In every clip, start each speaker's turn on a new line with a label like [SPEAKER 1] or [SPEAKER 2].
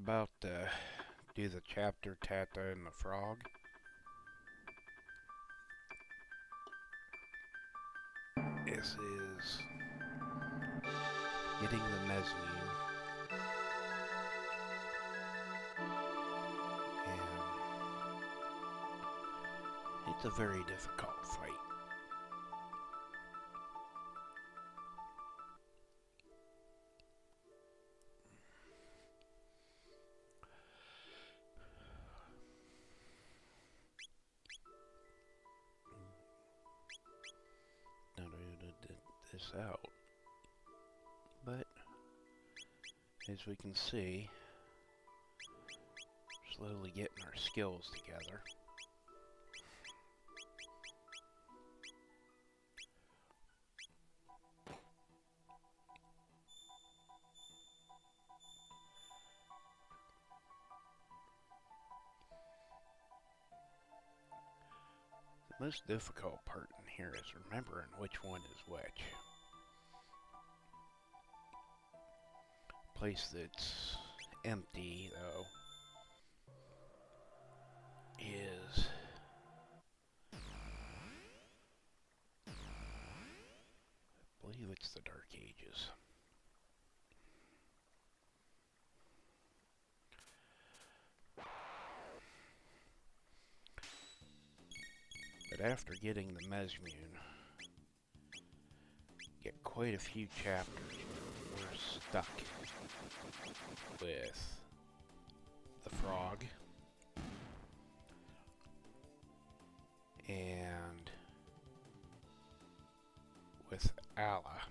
[SPEAKER 1] about to do the chapter Tata and the Frog. This is getting the mezzanine, and it's a very difficult fight. Now to this out, but as we can see, slowly getting our skills together. The most difficult part in here is remembering which one is which. Place that's empty, though, is I believe it's the Dark Ages. But after getting the mezzanine, get quite a few chapters where we're stuck with the frog and with Allah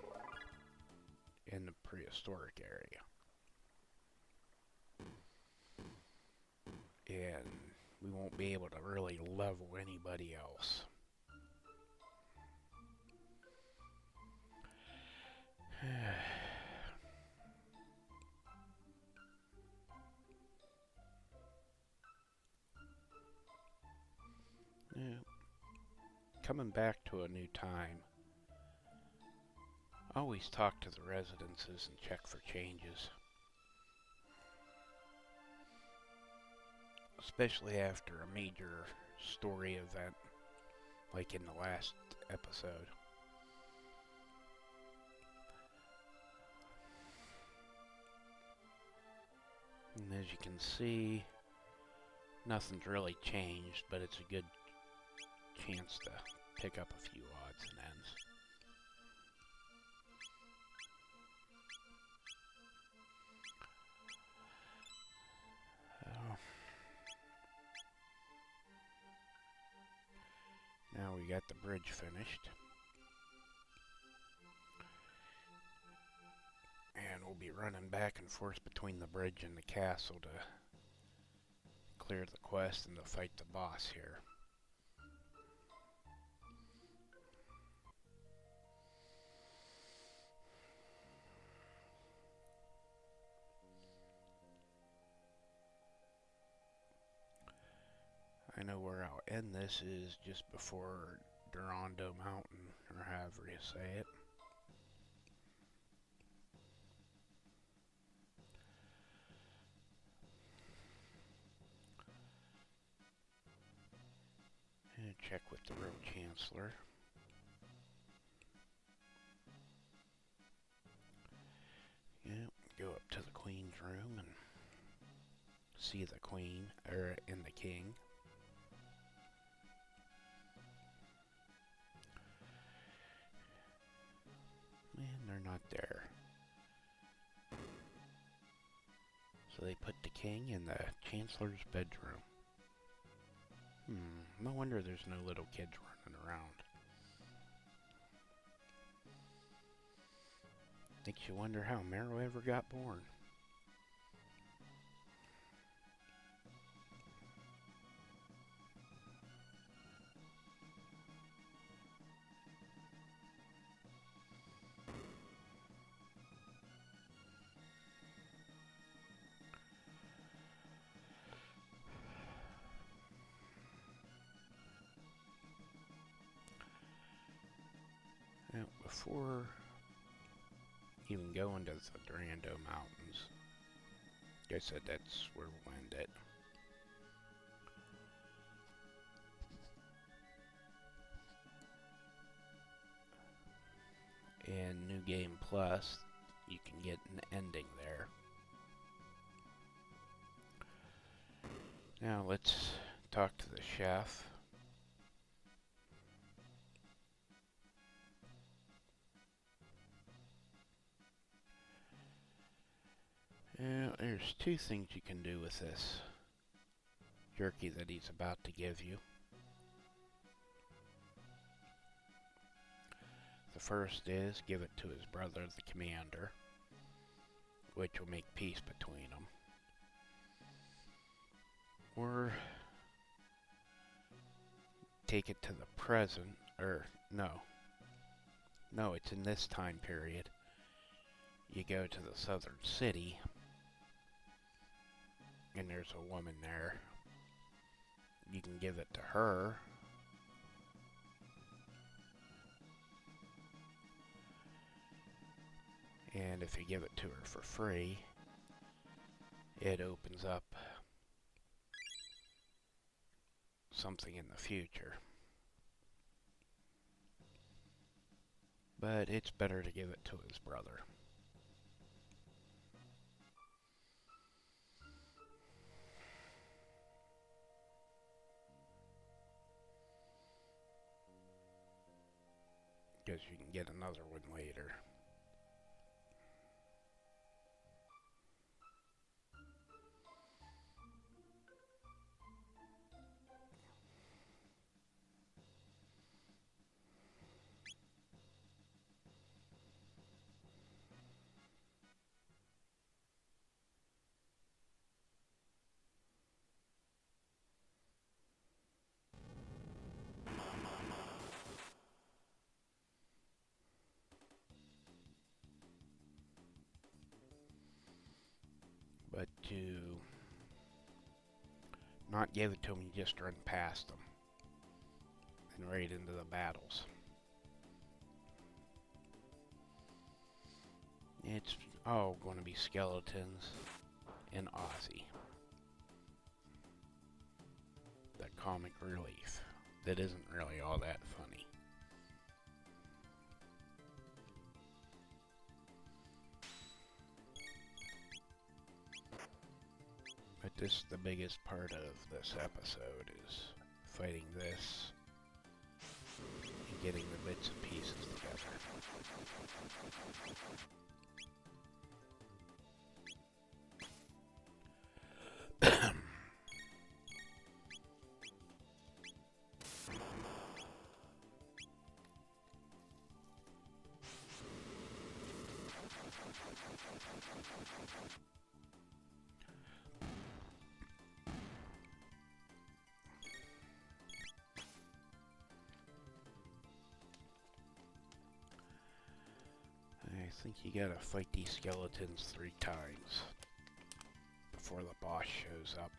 [SPEAKER 1] in the prehistoric area. And we won't be able to really level anybody else. Yeah. Coming back to a new time, always talk to the residences and check for changes. Especially after a major story event, like in the last episode. And as you can see, nothing's really changed, but it's a good chance to pick up a few odds and ends. Now we got the bridge finished. And we'll be running back and forth between the bridge and the castle to clear the quest and to fight the boss here. I know where I'll end this is just before Durando Mountain, or however you say it. And check with the Road Chancellor. Yeah, go up to the Queen's room and see the Queen, and the King. Man, they're not there. So they put the King in the Chancellor's bedroom. No wonder there's no little kids running around. Makes you wonder how Marrow ever got born. Now, before even going to the Durando Mountains, I said that's where we'll end it. In New Game Plus, you can get an ending there. Now let's talk to the chef. There's two things you can do with this jerky that he's about to give you. The first is give it to his brother, the commander, which will make peace between them. Or take it to the present, or no, it's in this time period. You go to the southern city, and there's a woman there. You can give it to her. And if you give it to her for free, it opens up something in the future. But it's better to give it to his brother. Because you can get another one later. But to not give it to them, you just run past them and right into the battles. It's all going to be skeletons and Ozzy. The comic relief that isn't really all that funny. But this is the biggest part of this episode, is fighting this and getting the bits and pieces together. I think you gotta fight these skeletons 3 times before the boss shows up.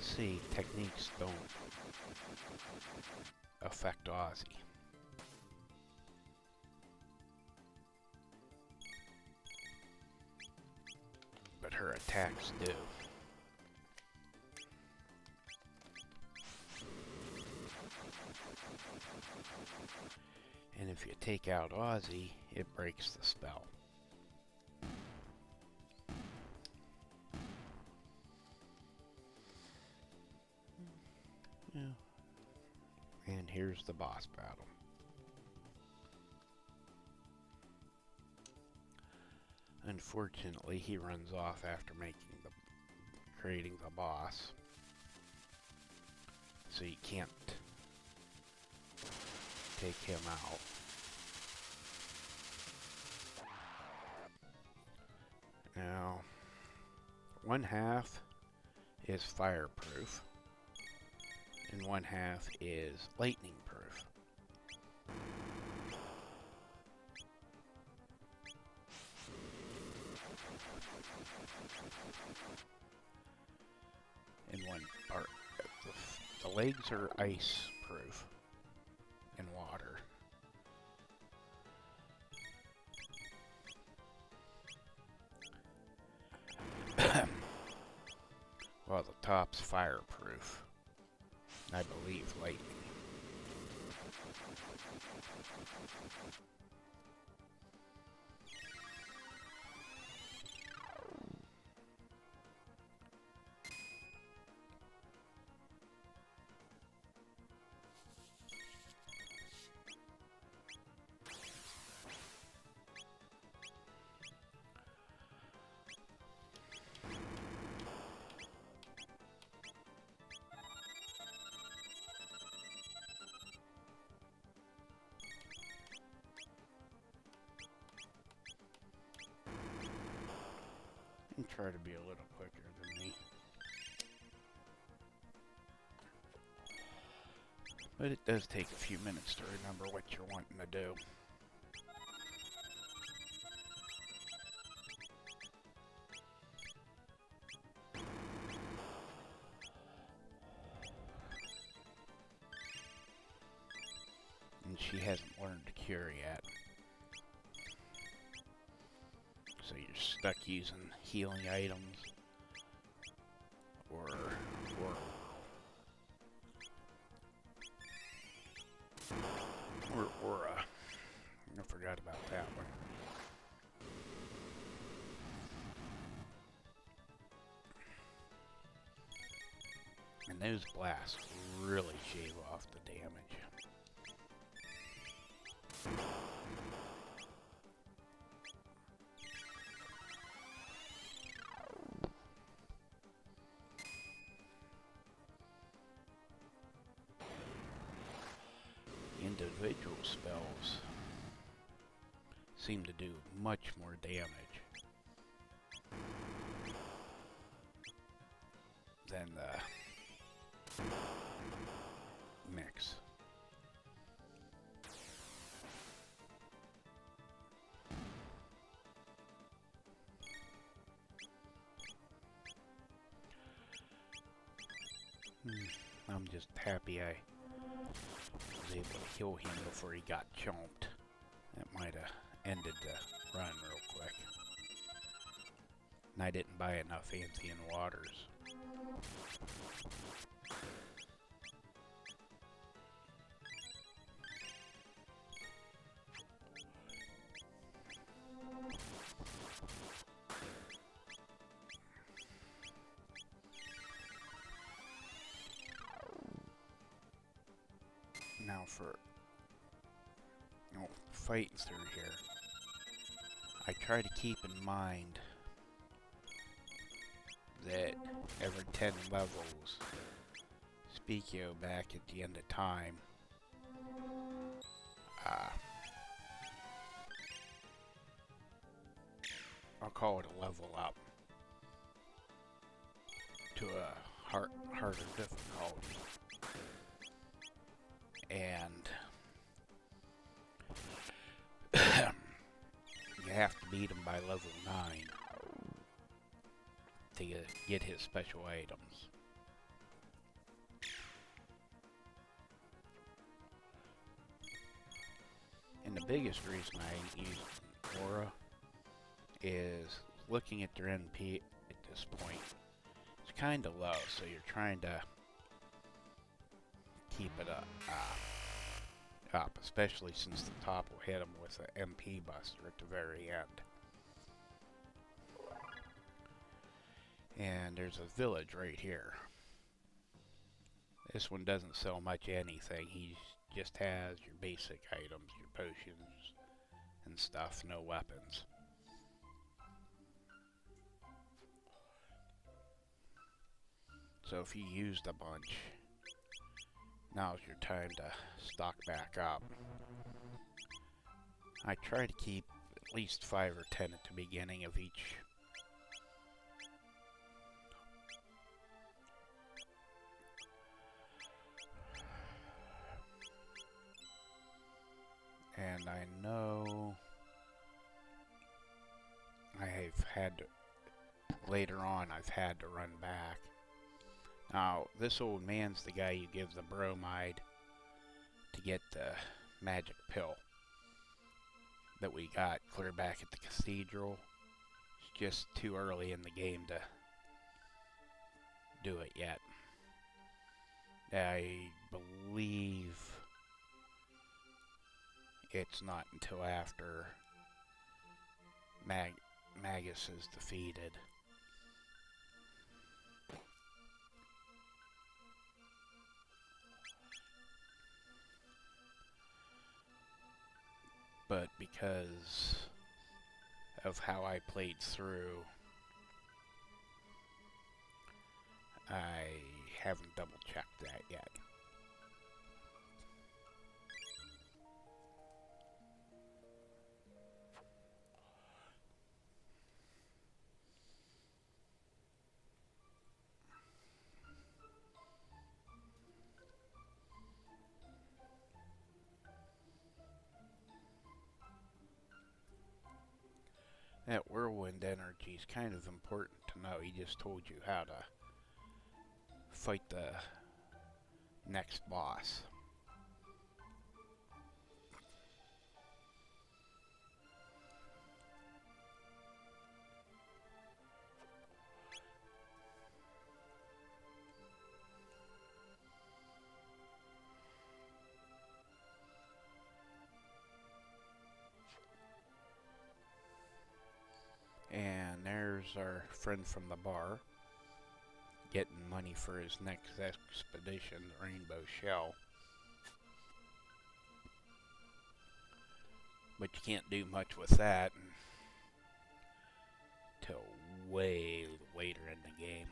[SPEAKER 1] See, techniques don't affect Ozzy. But her attacks do. And if you take out Ozzy, it breaks the spell. Yeah. And here's the boss battle. Unfortunately, he runs off after creating the boss. So you can't take him out. Now, 1/2 is fireproof. and 1/2 is lightning proof. And the legs are ice proof in water. While the top's fireproof. I believe lightning. And try to be a little quicker than me. But it does take a few minutes to remember what you're wanting to do. And she hasn't learned to cure yet. So you're stuck using healing items or I forgot about that one. And those blasts really shave off the damage. Individual spells seem to do much more damage than the mix. I'm just happy I was able to kill him before he got chomped. That might have ended the run real quick. And I didn't buy enough Ancient Waters. Now for fighting through here, I try to keep in mind that every 10 levels, Speakio back at the end of time, I'll call it a level up to a harder difficulty. And you have to beat him by level 9 to get his special items. And the biggest reason I ain't used Aura is looking at their NP at this point. It's kind of low, so you're trying to keep it up, especially since the top will hit him with an MP buster at the very end. And there's a village right here. This one doesn't sell much anything. He just has your basic items, your potions and stuff, no weapons. So if you used a bunch, now's your time to stock back up. I try to keep at least 5 or 10 at the beginning of each. And I know I've had to, later on, I've had to run back. Now, this old man's the guy you give the bromide to get the magic pill that we got clear back at the cathedral. It's just too early in the game to do it yet. I believe it's not until after Magus is defeated. But because of how I played through, I haven't double checked that yet. That whirlwind energy is kind of important to know. He just told you how to fight the next boss. And there's our friend from the bar, getting money for his next expedition, the Rainbow Shell. But you can't do much with that until way later in the game.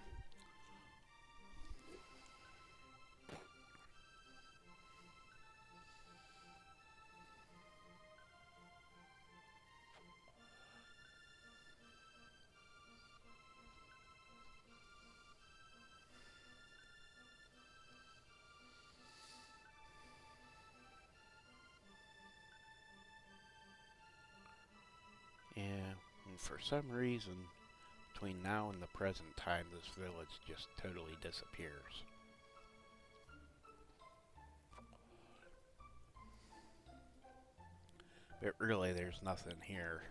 [SPEAKER 1] Yeah, and for some reason, between now and the present time, this village just totally disappears. But really, there's nothing here.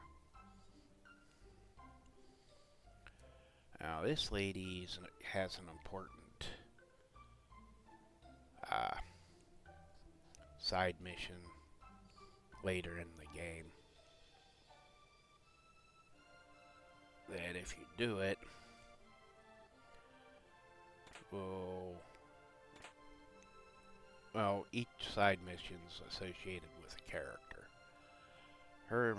[SPEAKER 1] Now, this lady has an important side mission later in the game. That if you do it, well, each side mission's associated with a character. Her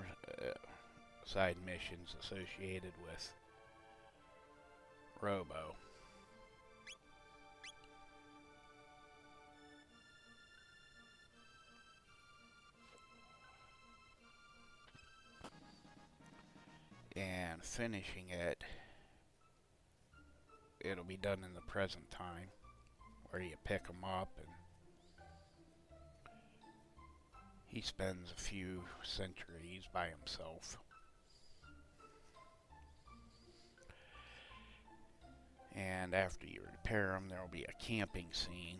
[SPEAKER 1] side mission's associated with Robo. And finishing it, it'll be done in the present time, where you pick him up and he spends a few centuries by himself. And after you repair him, there will be a camping scene,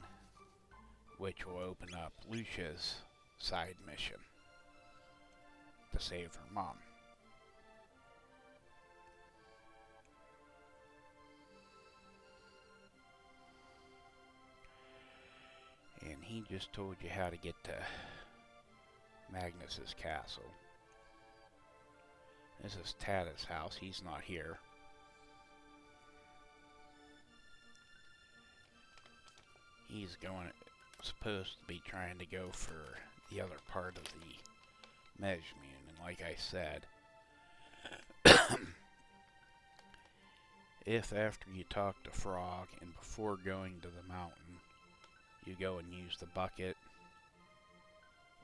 [SPEAKER 1] which will open up Lucia's side mission to save her mom. And he just told you how to get to Magnus's castle. This is Tata's house. He's not here. He's supposed to be trying to go for the other part of the Mejmune, and like I said, if after you talk to Frog and before going to the mountain, you go and use the bucket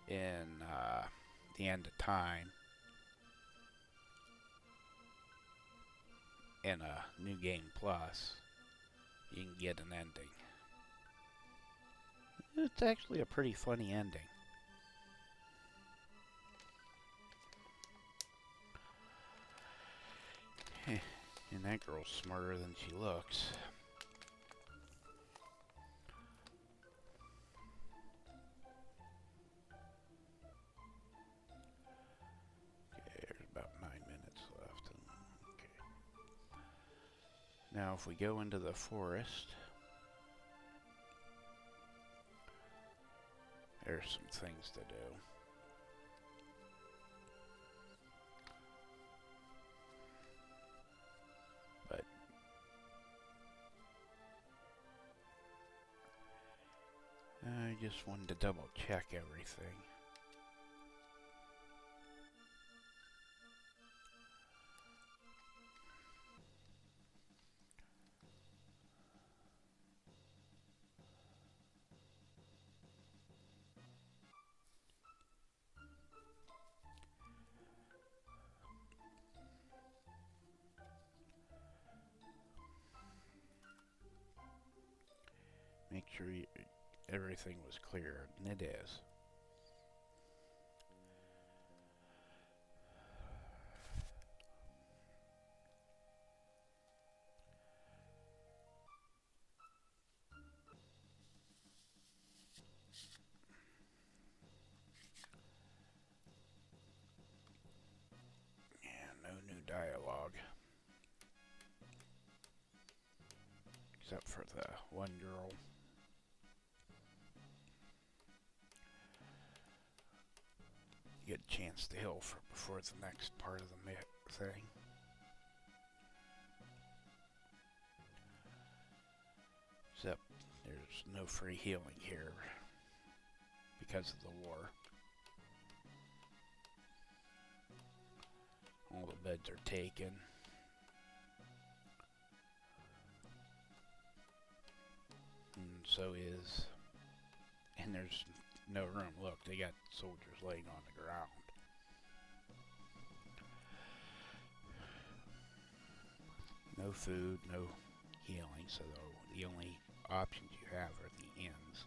[SPEAKER 1] in the end of time in a New Game Plus, you can get an ending. It's actually a pretty funny ending. That girl's smarter than she looks. Okay, there's about 9 minutes left. Okay. Now if we go into the forest, there's some things to do. But I just wanted to double check everything. Make sure everything was clear, and it is. Yeah, no new dialogue. Except for the one girl. You get a chance to heal before the next part of the thing. Except there's no free healing here because of the war. All the beds are taken. And so is... And there's no room. Look, they got soldiers laying on the ground. No food, no healing, so the only options you have are the inns.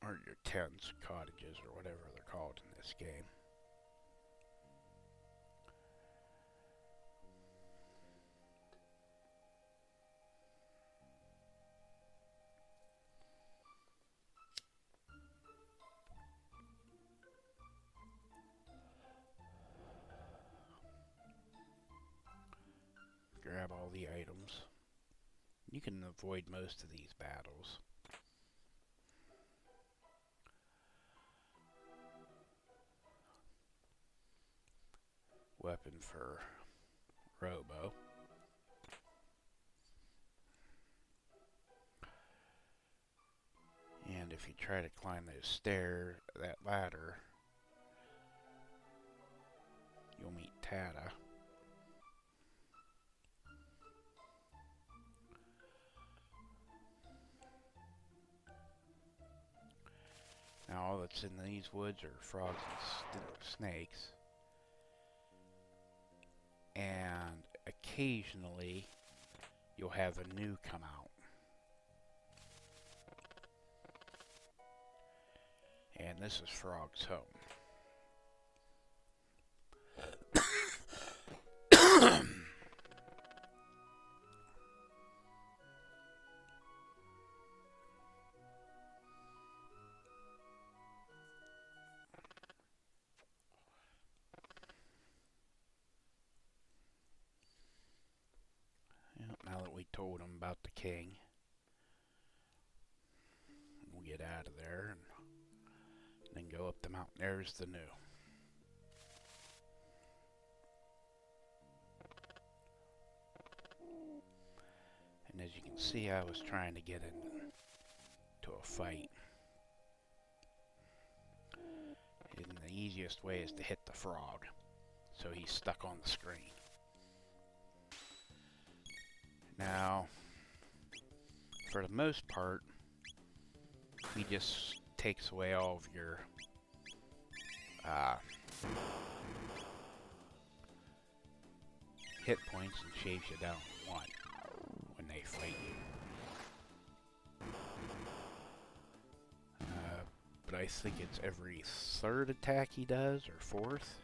[SPEAKER 1] Or your tents, cottages, or whatever they're called in this game. Grab all the items. You can avoid most of these battles. Weapon for Robo. And if you try to climb that ladder, you'll meet Tata. Now all that's in these woods are frogs and snakes. And occasionally you'll have a new come out. And this is Frog's home. Now that we told him about the king, we'll get out of there and then go up the mountain. There's the new. And as you can see, I was trying to get into a fight. And the easiest way is to hit the frog, so he's stuck on the screen. Now, for the most part, he just takes away all of your hit points and shaves you down to 1 when they fight you. But I think it's every 3rd attack he does, or 4th.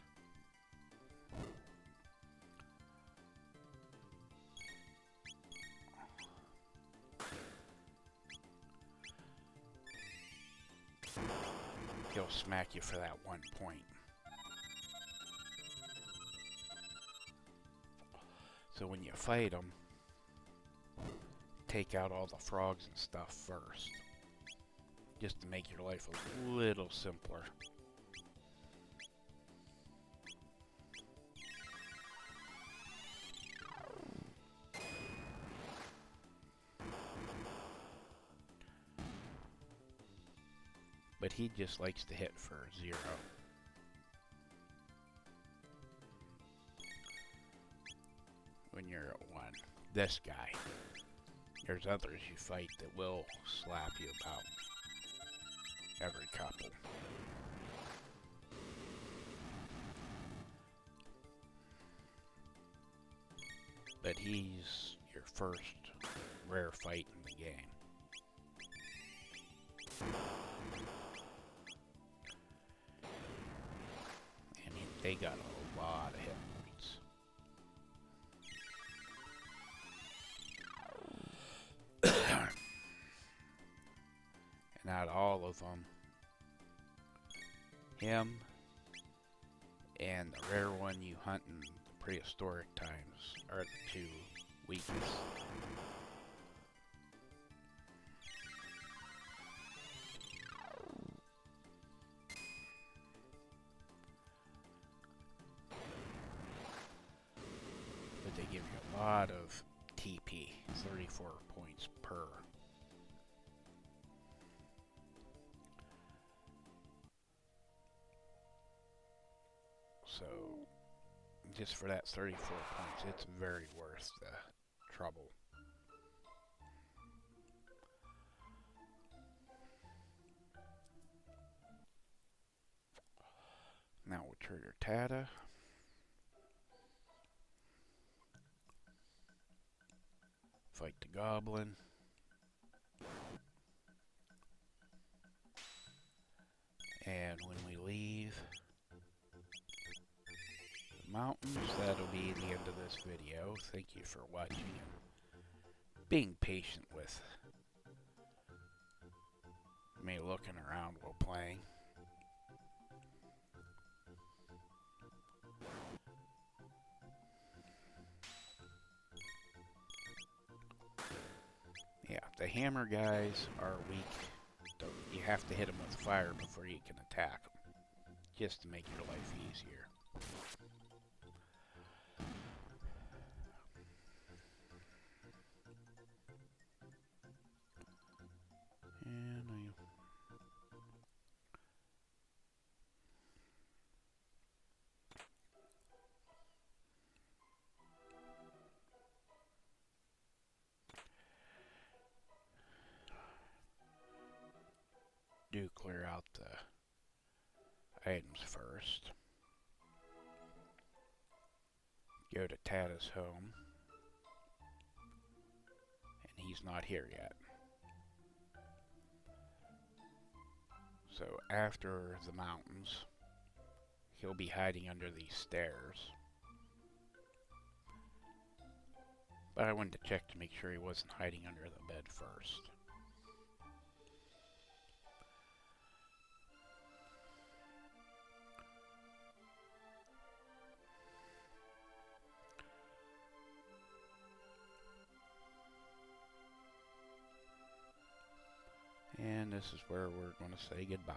[SPEAKER 1] he'll smack you for that 1 point. So when you fight him, take out all the frogs and stuff first, just to make your life a little simpler. But he just likes to hit for 0. When you're at 1. This guy. There's others you fight that will slap you about every couple. But he's your first rare fight in the game. I mean, they got a lot of hit points. And out of all of them, him and the rare one you hunt in the prehistoric times are the 2 weakest. But they give you a lot of TP, 34 points per. So, just for that 34 points, it's very worth the trouble. Now we'll trigger Tata. Fight the goblin. And when we leave the mountains, that'll be the end of this video. Thank you for watching and being patient with me looking around while playing. Yeah, the hammer guys are weak. You have to hit them with fire before you can attack them, just to make your life easier. And do clear out the items first. Go to Tata's home. And he's not here yet. So after the mountains, he'll be hiding under these stairs. But I wanted to check to make sure he wasn't hiding under the bed first. And this is where we're going to say goodbye.